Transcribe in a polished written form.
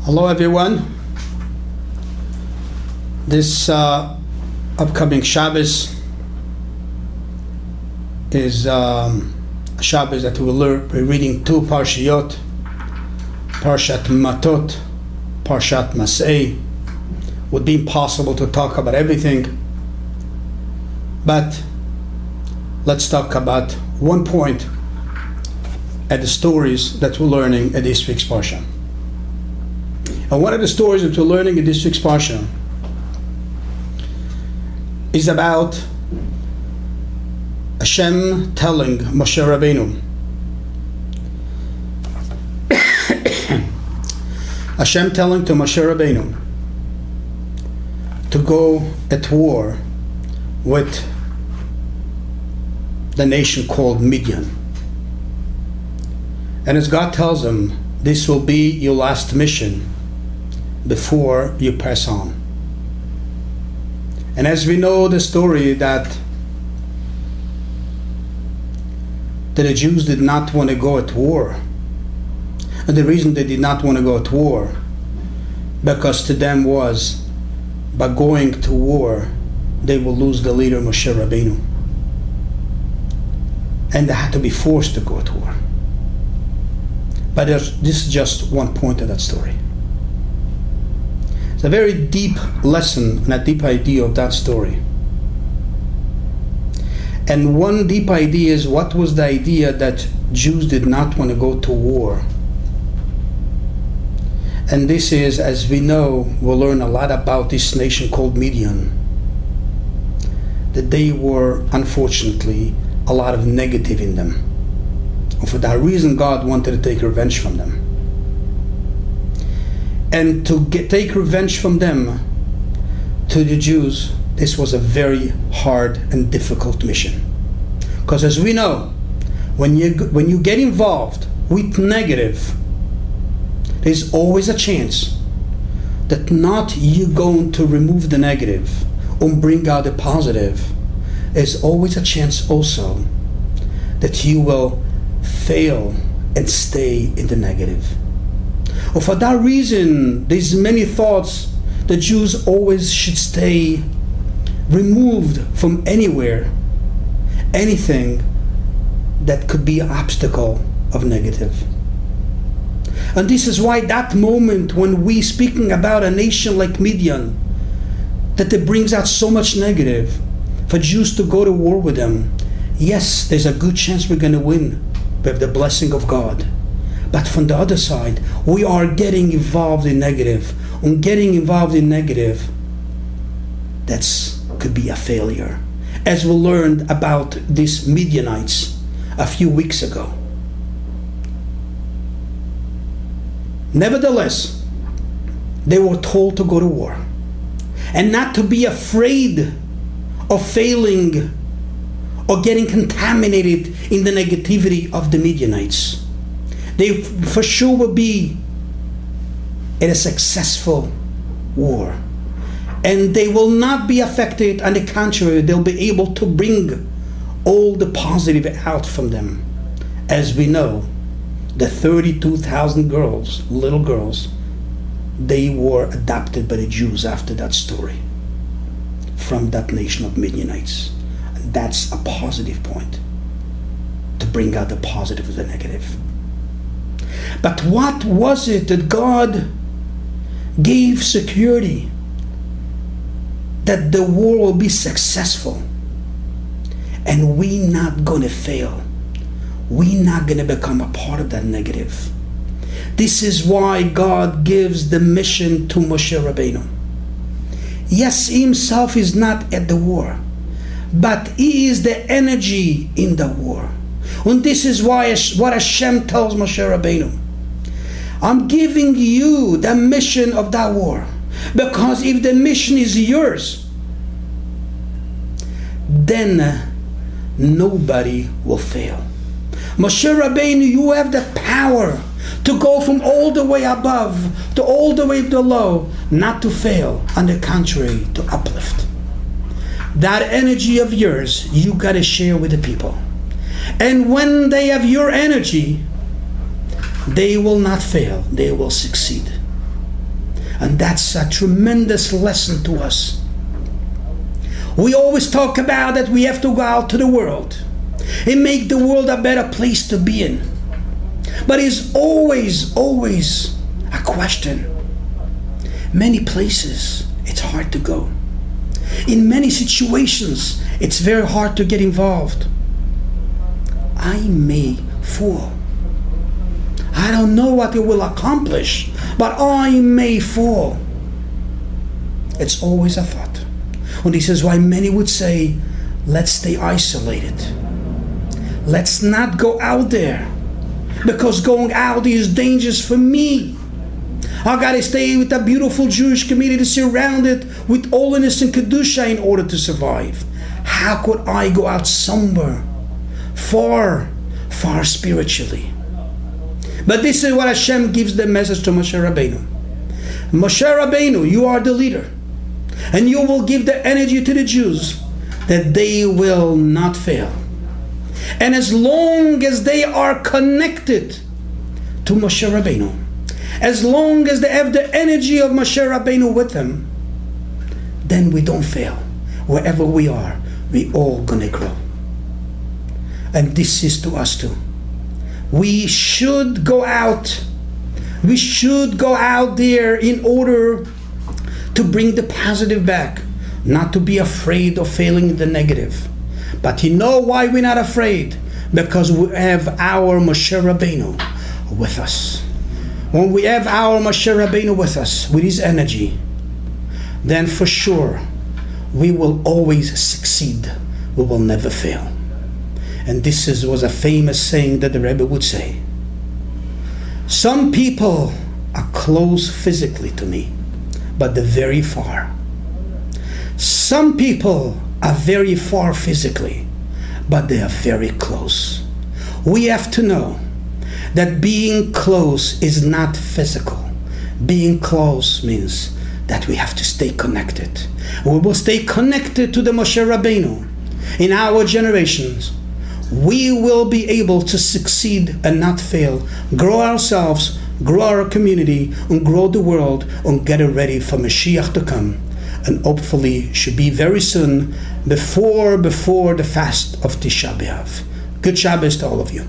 Hello everyone. This upcoming Shabbos is a Shabbos that we're reading two Parshiyot, Parshat Matot, Matot-Masei. Would be impossible to talk about everything, but let's talk about one point at the stories that we're learning at this week's Parsha. And one of the stories that we're learning in this week's Parsha is about Hashem telling Moshe Rabbeinu, Hashem telling to Moshe Rabbeinu to go at war with the nation called Midian. And as God tells him, this will be your last mission before you pass on. And as we know the story that the Jews did not want to go at war. And the reason they did not want to go at war, because to them was, by going to war, they will lose the leader Moshe Rabbeinu. And they had to be forced to go at war. But this is just one point of that story. It's a very deep lesson and a deep idea of that story. And one deep idea is, what was the idea that Jews did not want to go to war? And this is, as we know, we'll learn a lot about this nation called Midian, that they were, unfortunately, a lot of negative in them. And for that reason, God wanted to take revenge from them. And to take revenge from them, to the Jews, this was a very hard and difficult mission. Because as we know, when you get involved with negative, there's always a chance that not you going to remove the negative or bring out the positive. There's always a chance also that you will fail and stay in the negative. Or for that reason, there's many thoughts that Jews always should stay removed from anywhere, anything that could be an obstacle of negative. And this is why that moment when we speaking about a nation like Midian, that it brings out so much negative, for Jews to go to war with them, yes, there's a good chance we're going to win with the blessing of God. But from the other side, we are getting involved in negative. On getting involved in negative, could be a failure. As we learned about these Midianites a few weeks ago. Nevertheless, they were told to go to war and not to be afraid of failing or getting contaminated in the negativity of the Midianites. They for sure will be in a successful war. And they will not be affected. On the contrary, they'll be able to bring all the positive out from them. As we know, the 32,000 girls, little girls, they were adopted by the Jews after that story from that nation of Midianites. And that's a positive point to bring out the positive of the negative. But what was it that God gave security that the war will be successful and we not going to fail? We not going to become a part of that negative. This is why God gives the mission to Moshe Rabbeinu. Yes, he himself is not at the war, but he is the energy in the war. And this is why what Hashem tells Moshe Rabbeinu, I'm giving you the mission of that war, because if the mission is yours, then nobody will fail. Moshe Rabbeinu, you have the power to go from all the way above to all the way below, not to fail, on the contrary, to uplift. That energy of yours, you got to share with the people. And when they have your energy, they will not fail, they will succeed. And that's a tremendous lesson to us. We always talk about that we have to go out to the world and make the world a better place to be in. But it's always a question. Many places, it's hard to go. In many situations, it's very hard to get involved. I may fall. I don't know what it will accomplish, but I may fall. It's always a thought. And this is why many would say, let's stay isolated. Let's not go out there, because going out is dangerous for me. I gotta stay with a beautiful Jewish community surrounded with holiness and kedusha in order to survive. How could I go out somewhere far spiritually? But this is what Hashem gives the message to Moshe Rabbeinu. Moshe Rabbeinu, you are the leader, and you will give the energy to the Jews that they will not fail. And as long as they are connected to Moshe Rabbeinu, as long as they have the energy of Moshe Rabbeinu with them, then we don't fail. Wherever we are, we all gonna grow. And this is to us too. We should go out. We should go out there in order to bring the positive back, not to be afraid of failing the negative. But you know why we're not afraid? Because we have our Moshe Rabbeinu with us. When we have our Moshe Rabbeinu with us, with his energy, then for sure we will always succeed. We will never fail. And this was a famous saying that the Rebbe would say. Some people are close physically to me, but they're very far. Some people are very far physically, but they are very close. We have to know that being close is not physical. Being close means that we have to stay connected. We will stay connected to the Moshe Rabbeinu. In our generations, we will be able to succeed and not fail, grow ourselves, grow our community, and grow the world, and get it ready for Mashiach to come. And hopefully should be very soon, before the fast of Tisha B'Av. Good Shabbos to all of you.